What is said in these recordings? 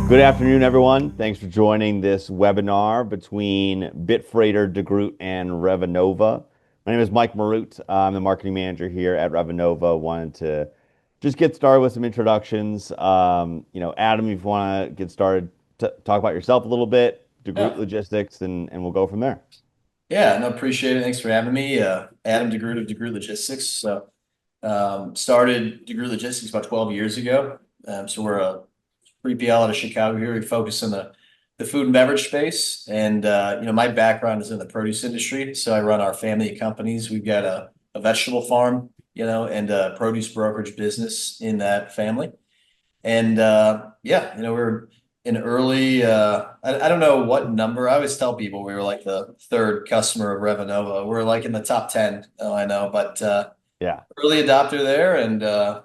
Good afternoon, everyone. Thanks for joining this webinar between Bitfreighter, DeGroot, and Revenova. My name is Mike Marut. I'm the marketing manager here at Revenova. Wanted to just get started with some introductions. Adam, if you want to get started, talk about yourself a little bit, DeGroot Yeah. Logistics, and we'll go from there. Yeah, no, appreciate it. Thanks for having me. Adam DeGroot of DeGroot Logistics. Started DeGroot Logistics about 12 years ago. So we're a 3PL out of Chicago here. We focus in the food and beverage space. And, my background is in the produce industry. So I run our family of companies. We've got a vegetable farm, and a produce brokerage business in that family. And we're in early, I don't know what number. I always tell people we were like the third customer of Revenova. We're like in the top 10, I know, but Yeah, early adopter there and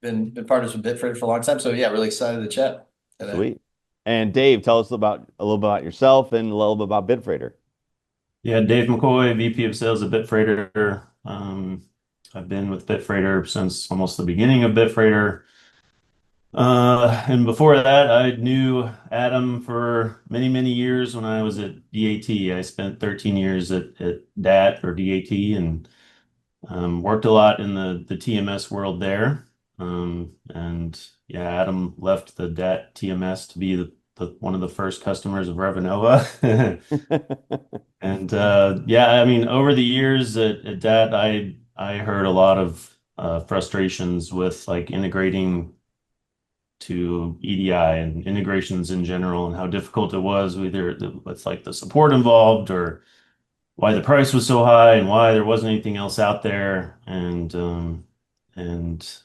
been partners with Bitfreighter for a long time. So yeah, really excited to chat today. sweet. And Dave, tell us about a little bit about yourself and a little bit about Bitfreighter. Yeah, Dave McCoy, VP of Sales at Bitfreighter. I've been with Bitfreighter since almost the beginning of Bitfreighter. And before that, I knew Adam for many, many years when I was at DAT. I spent 13 years at DAT or DAT and worked a lot in the TMS world there. And yeah, Adam left the DAT TMS to be one of the first customers of Revenova. And yeah, I mean, over the years at that, I heard a lot of frustrations with like integrating to EDI and integrations in general, and how difficult it was, with like the support involved, or why the price was so high, and why there wasn't anything else out there. And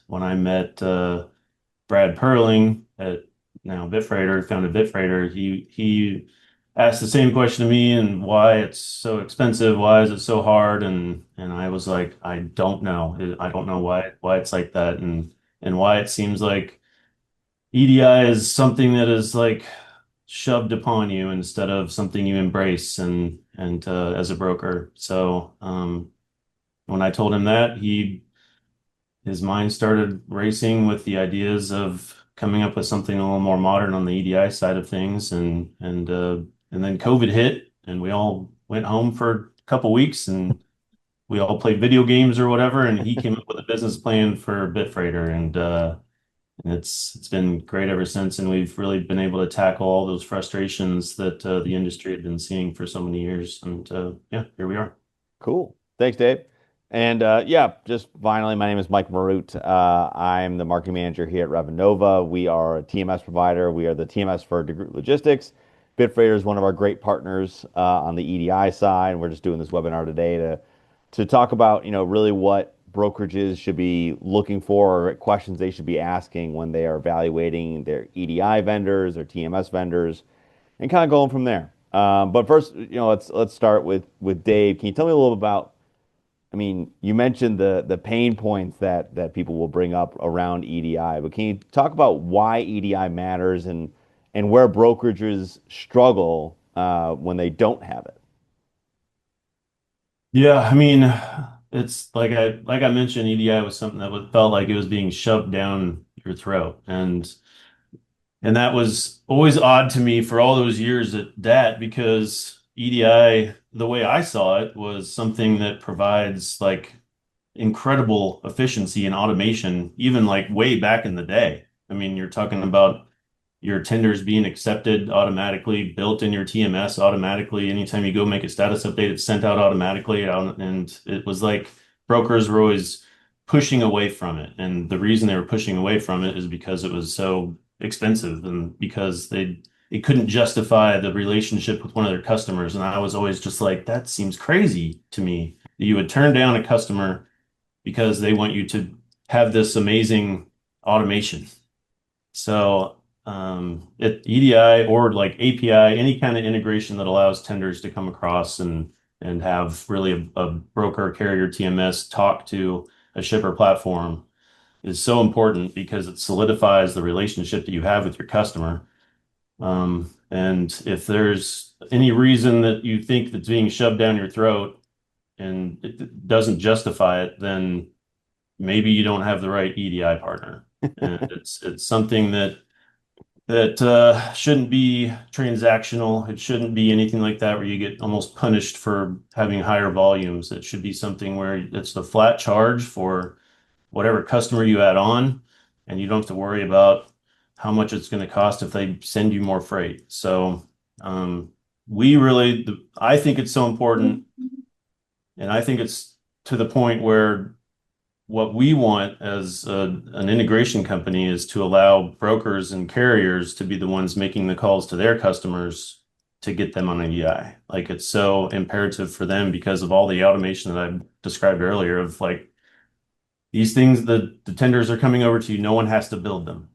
when I met Brad Perling at now Bitfreighter, founded Bitfreighter, he asked the same question to me, and why it's so expensive, why is it so hard? And I was like, I don't know. I don't know why it's like that, and why it seems like EDI is something that is like shoved upon you instead of something you embrace and as a broker. So when I told him that, his mind started racing with the ideas of coming up with something a little more modern on the EDI side of things, and then COVID hit, and we all went home for a couple weeks, and we all played video games or whatever, and he came up with a business plan for Bitfreighter, and it's been great ever since, and we've really been able to tackle all those frustrations that the industry had been seeing for so many years, and yeah, here we are. Cool. Thanks, Dave. And yeah, just finally, my name is Mike Marut. I'm the marketing manager here at Revenova. We are a TMS provider. We are the TMS for DeGroot Logistics. Bitfreighter is one of our great partners on the EDI side. And we're just doing this webinar today to talk about, really what brokerages should be looking for, or questions they should be asking when they are evaluating their EDI vendors, their TMS vendors, and kind of going from there. But first, let's start with Dave. Can you tell me a little about? I mean, you mentioned the pain points that people will bring up around EDI, but can you talk about why EDI matters and where brokerages struggle when they don't have it? Yeah, I mean, it's like I mentioned, EDI was something that felt like it was being shoved down your throat, and that was always odd to me for all those years at that, because EDI, the way I saw it, was something that provides like incredible efficiency and automation, even like way back in the day. I mean, you're talking about your tenders being accepted automatically, built in your TMS automatically. Anytime you go make a status update, it's sent out automatically. And it was like brokers were always pushing away from it. And the reason they were pushing away from it is because it was so expensive, and because it couldn't justify the relationship with one of their customers. And I was always just like, that seems crazy to me. You would turn down a customer because they want you to have this amazing automation. So EDI or like API, any kind of integration that allows tenders to come across and have really a broker carrier TMS talk to a shipper platform is so important, because it solidifies the relationship that you have with your customer. And if there's any reason that you think that's being shoved down your throat and it doesn't justify it, then maybe you don't have the right EDI partner. And it's something that shouldn't be transactional. It shouldn't be anything like that where you get almost punished for having higher volumes. It should be something where it's the flat charge for whatever customer you add on, and you don't have to worry about how much it's going to cost if they send you more freight. So I think it's so important, and I think it's to the point where what we want as an integration company is to allow brokers and carriers to be the ones making the calls to their customers to get them on an EDI. Like it's so imperative for them because of all the automation that I described earlier of like these things, the tenders are coming over to you. No one has to build them.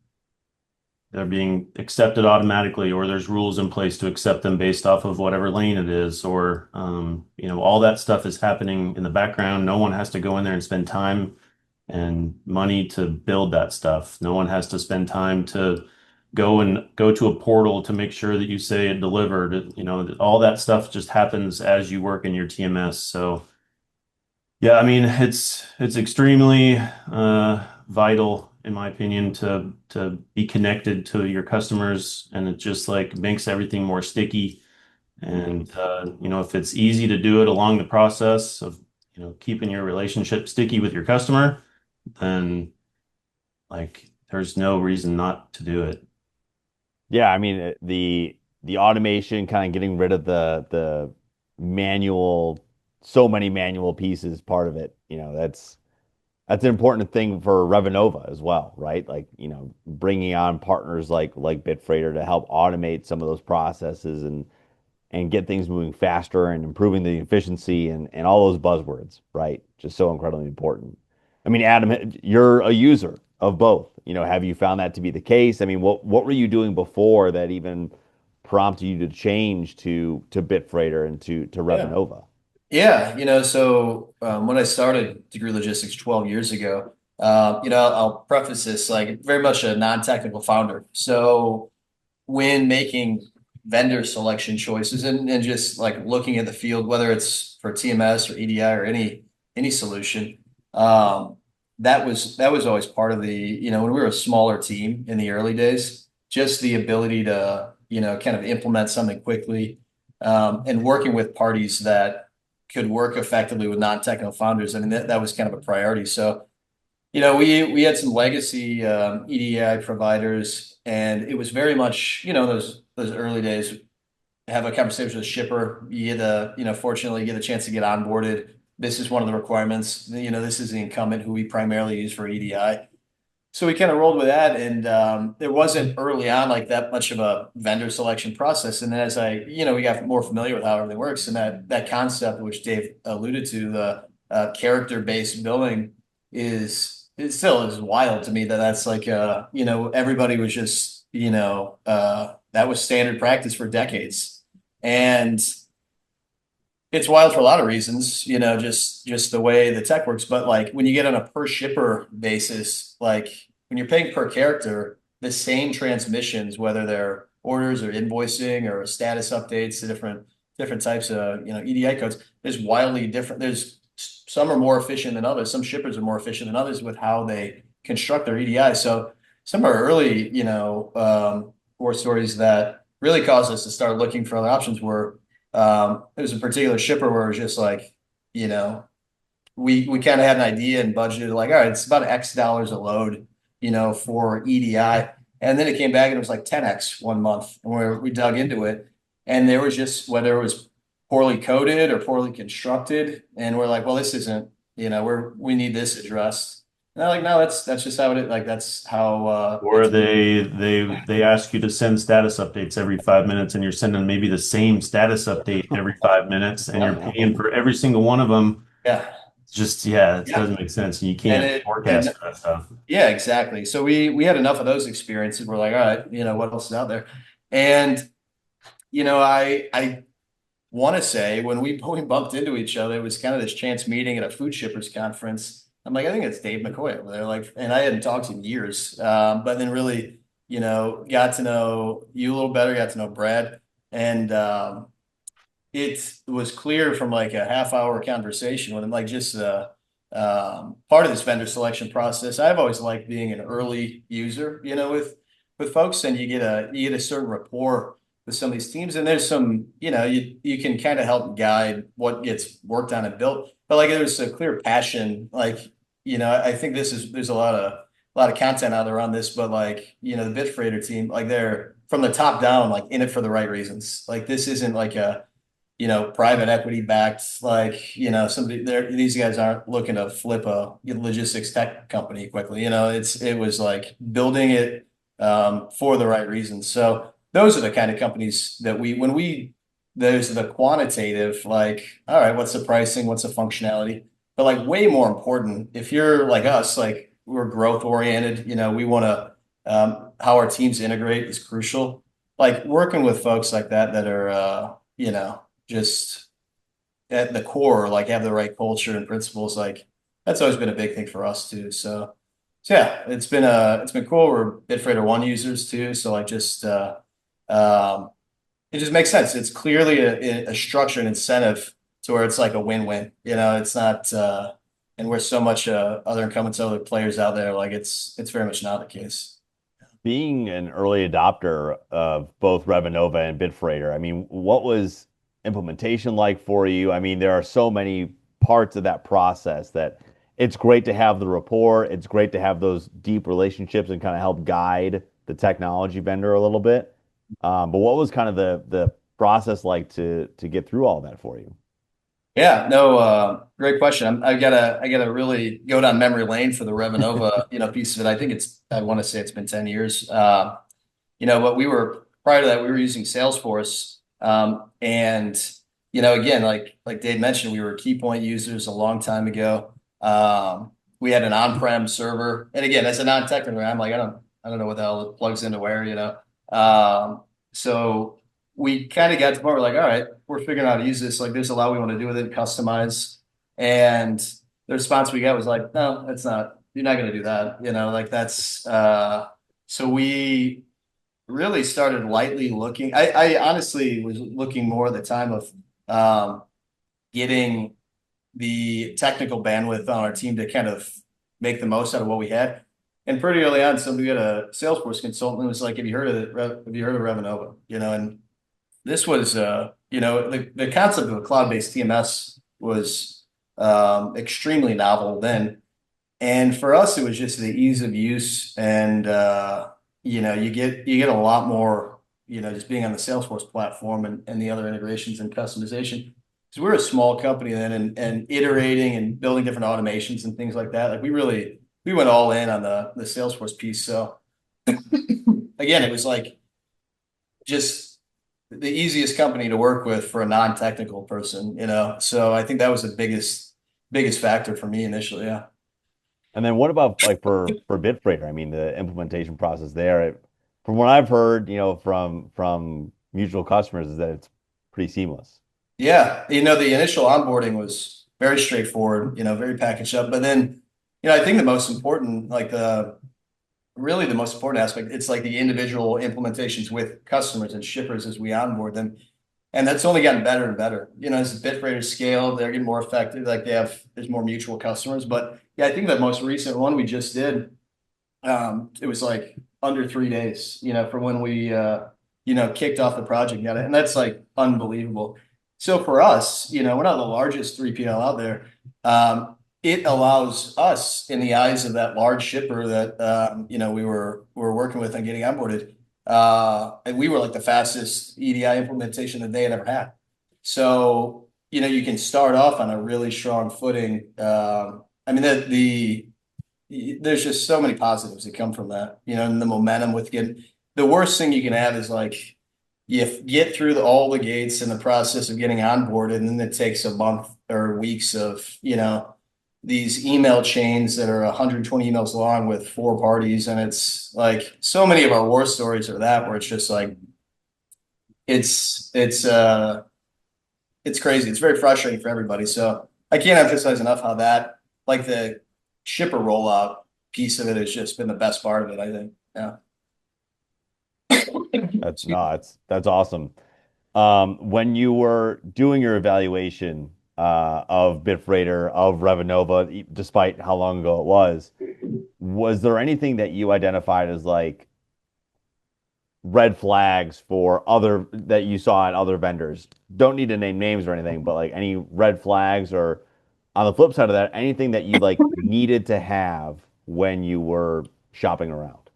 They're being accepted automatically, or there's rules in place to accept them based off of whatever lane it is, or all that stuff is happening in the background. No one has to go in there and spend time and money to build that stuff. No one has to spend time to go to a portal to make sure that you say it delivered. All that stuff just happens as you work in your TMS. So yeah, I mean it's extremely vital in my opinion to be connected to your customers, and it just like makes everything more sticky. And if it's easy to do it along the process of keeping your relationship sticky with your customer, then like there's no reason not to do it. Yeah, I mean the automation, kind of getting rid of the manual, so many manual pieces, part of it. That's an important thing for Revenova as well, right? Like, bringing on partners like Bitfreighter to help automate some of those processes and get things moving faster and improving the efficiency and all those buzzwords, right? Just so incredibly important. I mean, Adam, you're a user of both. Have you found that to be the case? I mean, what were you doing before that even prompted you to change to Bitfreighter and to Yeah. Revenova? Yeah, so when I started DeGroot Logistics 12 years ago, I'll preface this like very much a non-technical founder. So when making vendor selection choices and just like looking at the field, whether it's for TMS or EDI or any solution, um, that was always part of when we were a smaller team in the early days, just the ability to kind of implement something quickly, and working with parties that could work effectively with non-technical founders. I mean, that was kind of a priority. So we had some legacy EDI providers, and it was very much, those early days, have a conversation with a shipper. You get fortunately you get a chance to get onboarded. This is one of the requirements. This is the incumbent who we primarily use for EDI. So we kind of rolled with that, and there wasn't early on like that much of a vendor selection process. And then as we got more familiar with how everything works, and that concept which Dave alluded to, the character-based billing it still is wild to me that's like everybody was just that was standard practice for decades, and it's wild for a lot of reasons, just the way the tech works. But like when you get on a per shipper basis, like when you're paying per character, the same transmissions, whether they're orders or invoicing or status updates to different types of EDI codes, is wildly different. There's some are more efficient than others. Some shippers are more efficient than others with how they construct their EDI. So some of our early, war stories that really caused us to start looking for other options were there was a particular shipper where it was just like, we kind of had an idea and budgeted like, all right, it's about X dollars a load, for EDI. And then it came back and it was like 10X one month, and we dug into it, and there was just whether it was poorly coded or poorly constructed, and we're like, well, this isn't, we need this addressed. And they're like, no, that's just how it is. Like that's how Or they ask you to send status updates every 5 minutes, and you're sending maybe the same status update every 5 minutes, and you're yeah, paying for every single one of them. yeah, Just yeah, it yeah. doesn't make sense. You And can't it forecast and for that stuff. yeah, exactly. So we had enough of those experiences. We're like, all right, what else is out there? And I want to say when we bumped into each other, it was kind of this chance meeting at a food shippers conference. I'm like, I think it's Dave McCoy over there. Like, and I hadn't talked to him in years, but then really, got to know you a little better, got to know Brad, and it was clear from like a half-hour conversation with him, like just part of this vendor selection process. I've always liked being an early user, with with folks, and you get a certain rapport with some of these teams, and there's some, you can kind of help guide what gets worked on and built. But like there's a clear passion, like, I think there's a lot of content out there on this, but like, the Bitfreighter team, like they're from the top down, like in it for the right reasons. Like this isn't like a private equity backed, like, somebody there, these guys aren't looking to flip a logistics tech company quickly. It was like building it for the right reasons. So those are the kind of companies that there's the quantitative, like, all right, what's the pricing? What's the functionality? But like way more important, if you're like us, like we're growth oriented, we want to, how our teams integrate is crucial. Like working with folks like that are, just at the core, like have the right culture and principles. Like that's always been a big thing for us too. So yeah, it's been cool. We're Bitfreighter One users too. So like just um, it just makes sense. It's clearly a structure and incentive to where it's like a win-win. It's not and where so much other incumbents, other players out there, like it's very much not the case. Being an early adopter of both Revenova and Bitfreighter, I mean, what was implementation like for you? I mean, there are so many parts of that process that it's great to have the rapport. It's great to have those deep relationships and kind of help guide the technology vendor a little bit. But what was kind of the process like to get through all that for you? Yeah, no, great question. I gotta really go down memory lane for the Revenova, piece of it. I want to say it's been 10 years. But prior to that, we were using Salesforce. And, again, like Dave mentioned, we were key point users a long time ago. We had an on-prem server. And again, as a non-technical, I'm like, I don't know what the hell it plugs into where. So we kind of got to the point where we're like, all right, we're figuring out how to use this. Like there's a lot we want to do with it, customize. And the response we got was like, no, you're not going to do that. Like so we really started lightly looking. I honestly was looking more at the time of getting the technical bandwidth on our team to kind of make the most out of what we had. And pretty early on, we had a Salesforce consultant who was like, "Have you heard of Revenova?" And this was, the concept of a cloud-based TMS was extremely novel then. And for us, it was just the ease of use, and you get a lot more, just being on the Salesforce platform and the other integrations and customization. Because we're a small company then, and iterating and building different automations and things like that. Like we went all in on the Salesforce piece. So again, it was like just the easiest company to work with for a non-technical person. So I think that was the biggest factor for me initially. Yeah. And then what about like for Bitfreighter? I mean, the implementation process there, from what I've heard, from mutual customers, is that it's pretty seamless. Yeah, the initial onboarding was very straightforward, very packaged up. But then, I think the most important, like really the most important aspect, it's like the individual implementations with customers and shippers as we onboard them. And that's only gotten better and better. As the Bitfreighter scale, they're getting more effective. Like there's more mutual customers. But yeah, I think the most recent one we just did, it was like under 3 days, from when we, kicked off the project. And that's like unbelievable. So for us, we're not the largest 3PL out there. It allows us in the eyes of that large shipper that, we were working with and getting onboarded. And we were like the fastest EDI implementation that they had ever had. So, you can start off on a really strong footing. I mean, there's just so many positives that come from that, and the momentum with getting the worst thing you can have is like you get through all the gates in the process of getting onboarded, and then it takes a month or weeks of, these email chains that are 120 emails long with 4 parties. And it's like so many of our war stories are that where it's just like it's it's uh it's crazy. It's very frustrating for everybody. So I can't emphasize enough how that, like the shipper rollout piece of it, has just been the best part of it, I think. Yeah. That's Excuse no, that's awesome. When you were doing your evaluation of Bitfreighter, of Revenova, despite how long ago it was there anything that you identified as like red flags for other that you saw at other vendors? Don't need to name names or anything, but like any red flags or on the flip side of that, anything that you like needed to have when you were shopping around.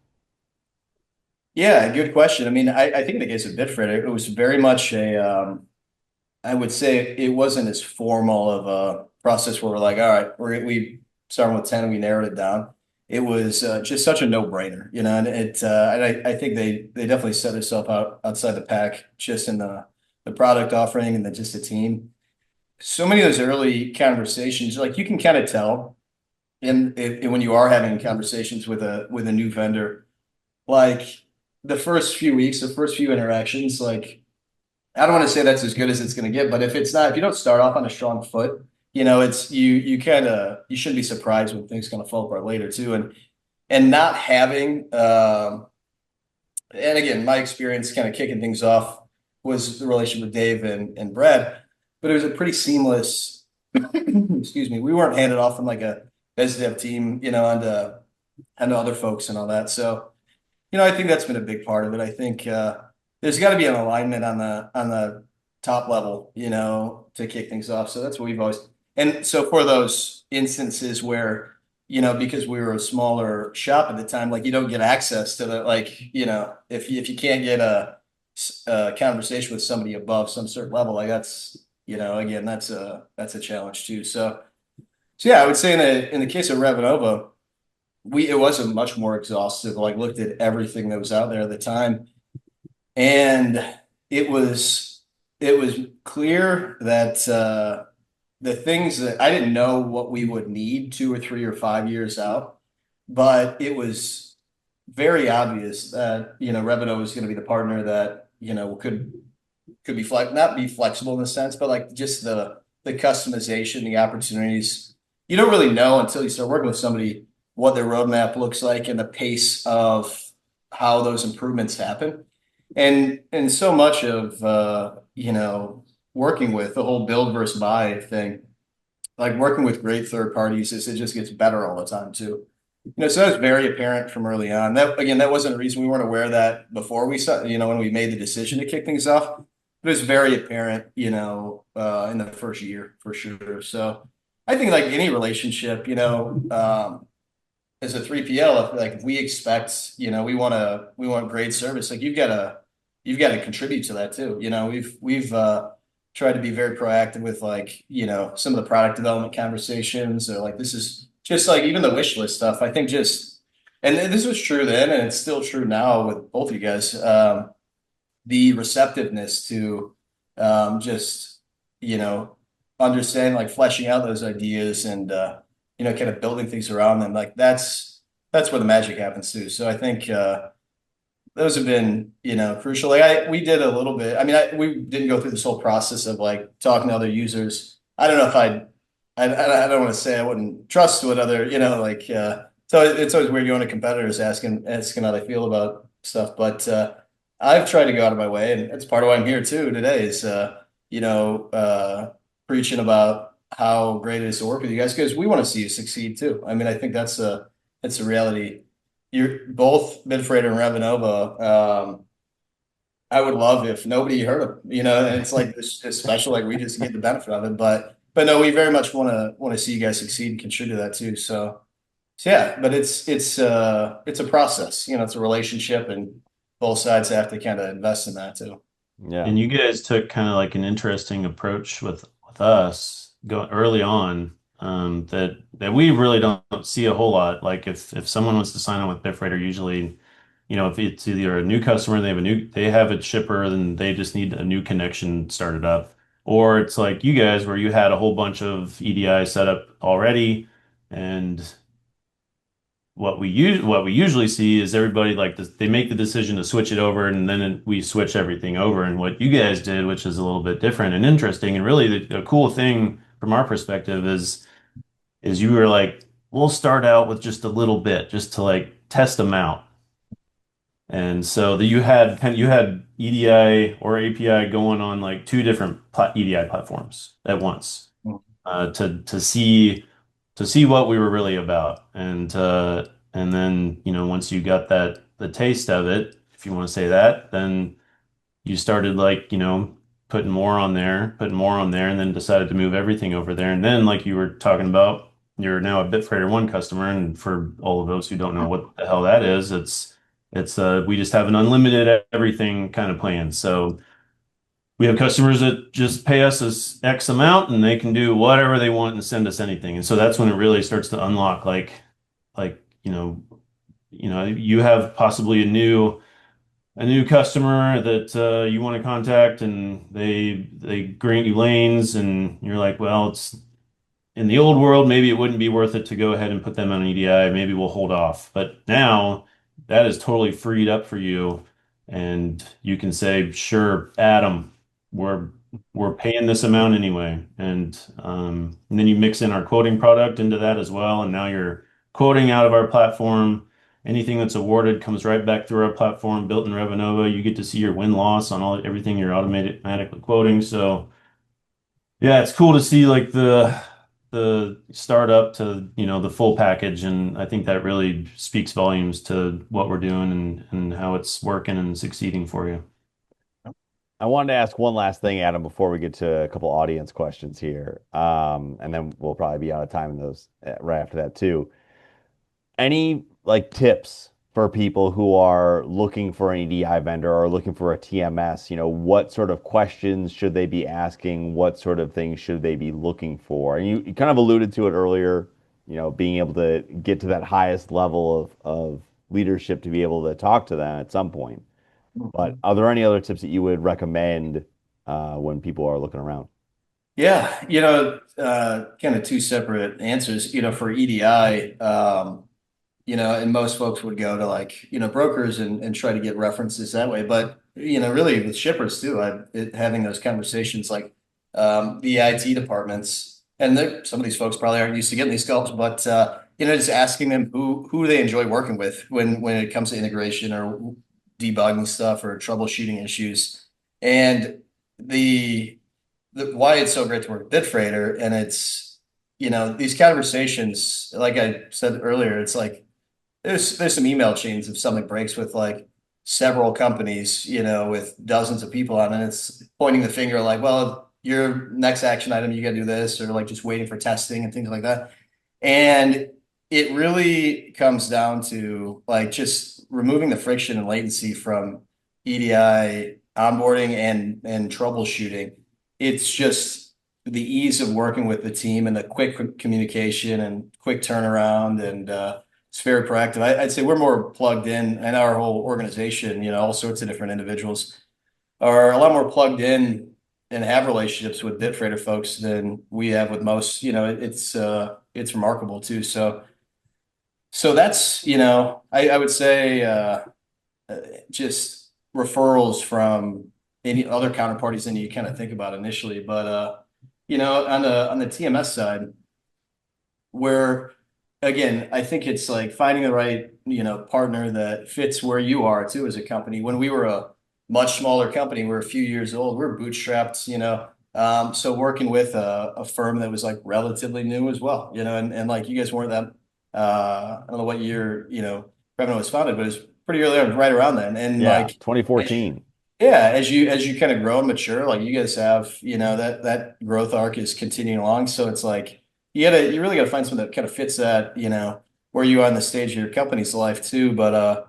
Yeah, good question. I mean, I think in the case of Bitfreighter, it was very much I would say it wasn't as formal of a process where we're like, all right, we started with 10 and we narrowed it down. It was just such a no-brainer, and I think they definitely set themselves outside the pack just in the product offering and then just the team. So many of those early conversations, like you can kind of tell, and when you are having conversations with a new vendor, like the first few weeks, the first few interactions, like I don't want to say that's as good as it's going to get, but if it's not, if you don't start off on a strong foot, it's you kind of you shouldn't be surprised when things kind of fall apart later too, and not having and again, my experience kind of kicking things off was the relationship with Dave and Brad, but it was a pretty seamless. Excuse me, we weren't handed off from like a biz dev team, onto other folks and all that. So I think that's been a big part of it. I think there's got to be an alignment on the top level, to kick things off. So that's what we've always. And so for those instances where, because we were a smaller shop at the time, like you don't get access to the like, if you can't get a conversation with somebody above some certain level, like that's, again, that's a challenge too. So yeah, I would say in the case of Revenova, it was a much more exhaustive, like looked at everything that was out there at the time. And it was it was clear that the things that I didn't know what we would need 2 or 3 or 5 years out, but it was very obvious that Revenova was going to be the partner that could be not be flexible in the sense, but like just the customization, the opportunities. You don't really know until you start working with somebody what their roadmap looks like and the pace of how those improvements happen. And so much of working with the whole build versus buy thing, like working with great third parties is it just gets better all the time too. So that was very apparent from early on. That again, that wasn't a reason we weren't aware of that before we saw, when we made the decision to kick things off. But it was very apparent, in the first year for sure. So I think like any relationship, as a 3PL, if we expect, we want great service, like you've got to contribute to that too. We've tried to be very proactive with like, some of the product development conversations or like this is just like even the wish list stuff. I think and this was true then and it's still true now with both of you guys. The receptiveness to just, understand like fleshing out those ideas and kind of building things around them. Like that's where the magic happens too. So I think those have been, crucial. Like we did a little bit. I mean, we didn't go through this whole process of like talking to other users. I don't know if I don't want to say I wouldn't trust what other, so it's always weird going to competitors asking how they feel about stuff. But I've tried to go out of my way, and that's part of why I'm here too today is, preaching about how great it is to work with you guys because we want to see you succeed too. I mean, I think that's a reality. You're both Bitfreighter and Revenova. I would love if nobody heard of and it's like this special, like we just get the benefit of it. But no, we very much want to see you guys succeed and contribute to that too. So yeah, but it's a process. It's a relationship, and both sides have to kind of invest in that too. Yeah. And you guys took kind of like an interesting approach with us go early on, that we really don't see a whole lot. Like if someone wants to sign on with Bitfreighter, usually, if it's either a new customer and they have a shipper, then they just need a new connection started up, or it's like you guys where you had a whole bunch of EDI set up already, and what we usually see is everybody like this, they make the decision to switch it over and then we switch everything over. And what you guys did, which is a little bit different and interesting, and really the cool thing from our perspective is you were like, we'll start out with just a little bit just to like test them out. And so that you had EDI or API going on like two different EDI platforms at once, to see what we were really about. And then, once you got the taste of it, if you want to say that. Then you started like, putting more on there, and then decided to move everything over there. And then, like you were talking about, you're now a Bitfreighter One customer. And for all of those who don't know what the hell that is, it's we just have an unlimited everything kind of plan. So we have customers that just pay us as X amount and they can do whatever they want and send us anything. And so that's when it really starts to unlock like, you have possibly a new customer that you want to contact, and they grant you lanes, and you're like, well, it's in the old world, maybe it wouldn't be worth it to go ahead and put them on EDI. Maybe we'll hold off. But now that is totally freed up for you, and you can say, sure, Adam, we're we're paying this amount anyway. And then you mix in our quoting product into that as well, and now you're quoting out of our platform. Anything that's awarded comes right back through our platform, built in Revenova. You get to see your win-loss on everything you're automatically quoting. So yeah, it's cool to see like the startup to, the full package, and I think that really speaks volumes to what we're doing and how it's working and succeeding for you. I wanted to ask one last thing, Adam, before we get to a couple audience questions here. And then we'll probably be out of time in those right after that too. Any like tips for people who are looking for an EDI vendor or looking for a TMS? What sort of questions should they be asking? What sort of things should they be looking for? And you kind of alluded to it earlier, being able to get to that highest level of leadership to be able to talk to them at some point. But are there any other tips that you would recommend when people are looking around? Yeah, kind of two separate answers. For EDI, and most folks would go to like, brokers and try to get references that way. But, really with shippers too, having those conversations like the IT departments, and some of these folks probably aren't used to getting these calls, but, just asking them who they enjoy working with when it comes to integration or debugging stuff or troubleshooting issues. And why it's so great to work with Bitfreighter, and it's, these conversations, like I said earlier, it's like there's some email chains if something breaks with like several companies, with dozens of people on it. And it's pointing the finger like, well, your next action item, you got to do this, or like just waiting for testing and things like that. And it really comes down to like just removing the friction and latency from EDI onboarding and troubleshooting. It's just the ease of working with the team and the quick communication and quick turnaround, and it's very proactive. I'd say we're more plugged in, and our whole organization, all sorts of different individuals are a lot more plugged in and have relationships with Bitfreighter folks than we have with most. It's remarkable too. So that's, I would say just referrals from any other counterparties than you kind of think about initially. But on the TMS side, where again, I think it's like finding the right, partner that fits where you are too as a company. When we were a much smaller company, we're a few years old, we're bootstrapped, so working with a firm that was like relatively new as well, and like you guys weren't that, I don't know what year, Revenue was founded, but it's pretty early on, right around then. And Yeah, like, 2014. yeah, as you kind of grow and mature, like you guys have, that growth arc is continuing along. So it's like you really gotta find something that kind of fits that, where you are on the stage of your company's life too. But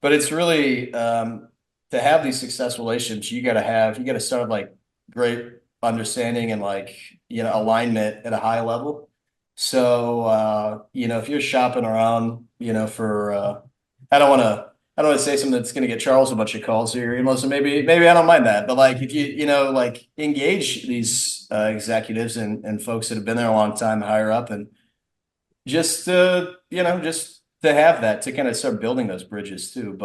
it's really to have these successful relationships, you gotta start with like great understanding and like, alignment at a high level. So if you're shopping around, for I don't want to say something that's going to get Charles a bunch of calls or emails, so maybe I don't mind that. But like if you like engage these executives and folks that have been there a long time, higher up, and just to have that to kind of start building those bridges too.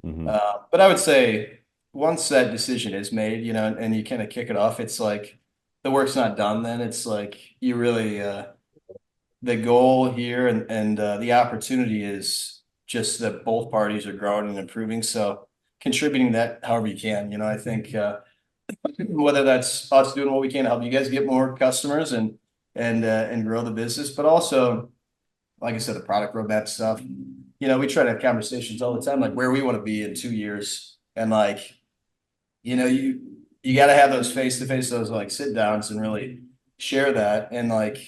Hmm. But I would say once that decision is made, and you kind of kick it off, it's like the work's not done. Then it's like you really the goal here and the opportunity is just that both parties are growing and improving. So contributing that however you can, I think whether that's us doing what we can to help you guys get more customers and grow the business, but also, like I said, the product roadmap stuff. we try to have conversations all the time, like where we want to be in 2 years. And like, you got to have those face to face, those like sit downs and really share that. And like,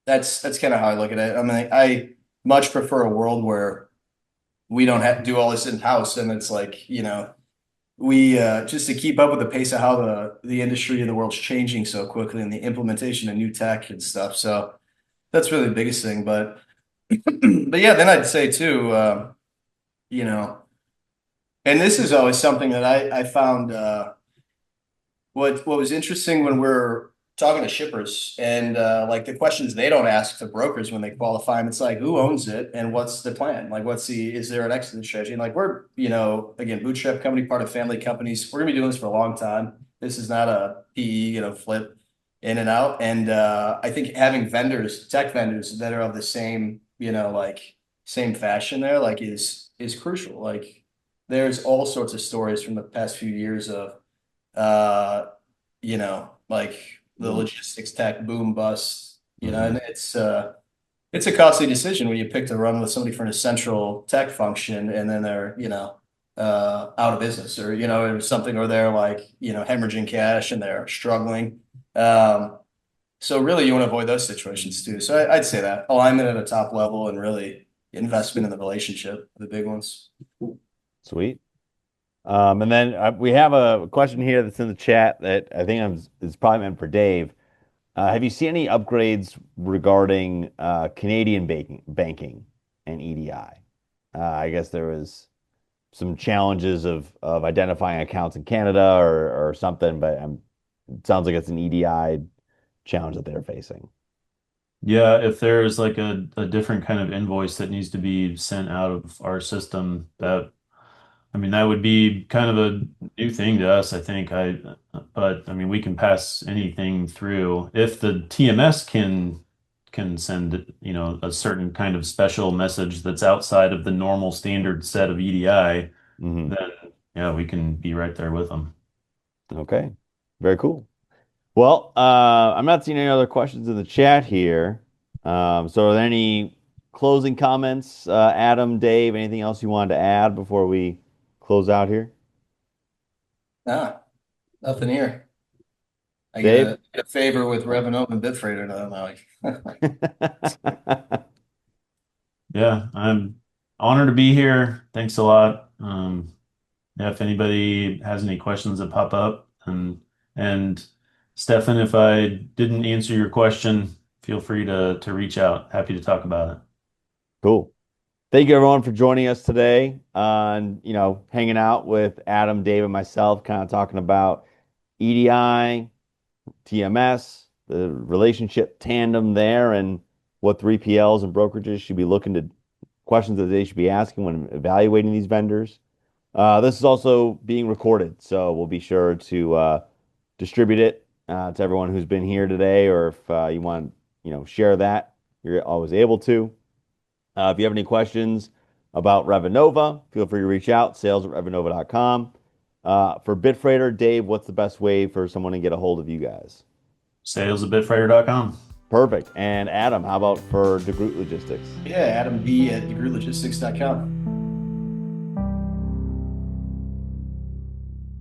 that's kind of how I look at it. I mean, I much prefer a world where we don't have to do all this in house. And it's like, we just to keep up with the pace of how the industry and the world's changing so quickly and the implementation of new tech and stuff. So that's really the biggest thing. But but yeah, then I'd say too, you know, and this is always something that I found what was interesting when we're talking to shippers and like the questions they don't ask to brokers when they qualify them, it's like who owns it and what's the plan? Like is there an exit strategy? And like we're, again, bootstrap company, part of family companies. We're gonna be doing this for a long time. This is not a PE, flip in and out. And I think having vendors, tech vendors that are of the same, like same fashion there, like is crucial. Like there's all sorts of stories from the past few years of like the Mhm. logistics tech boom bust, Mhm. and it's a costly decision when you pick to run with somebody from a central tech function and then they're, out of business or, or something, or they're like, hemorrhaging cash and they're struggling. Um, so really you want to avoid those situations too. So I'd say that alignment at a top level and really investment in the relationship, the big ones. Sweet. And then we have a question here that's in the chat that I think is probably meant for Dave. Have you seen any upgrades regarding Canadian banking and EDI? I guess there was some challenges of identifying accounts in Canada or something, but it sounds like it's an EDI challenge that they're facing. Yeah, if there's like a different kind of invoice that needs to be sent out of our system, I mean, that would be kind of a new thing to us, I think. But I mean, we can pass anything through. If the TMS can send, a certain kind of special message that's outside of the normal standard set of EDI, Hmm. then yeah, we can be right there with them. Okay, very cool. Well, I'm not seeing any other questions in the chat here. So are there any closing comments, Adam, Dave, anything else you wanted to add before we close out here? Ah, nothing here. I get Dave? a favor with Revenova and Bitfreighter now. Like, Yeah, I'm honored to be here. Thanks a lot. Yeah, if anybody has any questions that pop up, and Stefan, if I didn't answer your question, feel free to reach out. Happy to talk about it. Cool. Thank you everyone for joining us today on, hanging out with Adam, Dave, and myself, kind of talking about EDI, TMS, the relationship tandem there, and what 3PLs and brokerages should be looking to questions that they should be asking when evaluating these vendors. This is also being recorded, so we'll be sure to distribute it to everyone who's been here today, or if you want, share that, you're always able to. If you have any questions about Revenova, feel free to reach out, sales@revenova.com. For Bitfreighter, Dave, what's the best way for someone to get a hold of you guys? Sales@bitfreighter.com. Perfect. And Adam, how about for DeGroot Logistics? yeah, Adam B at DeGrootLogistics.com.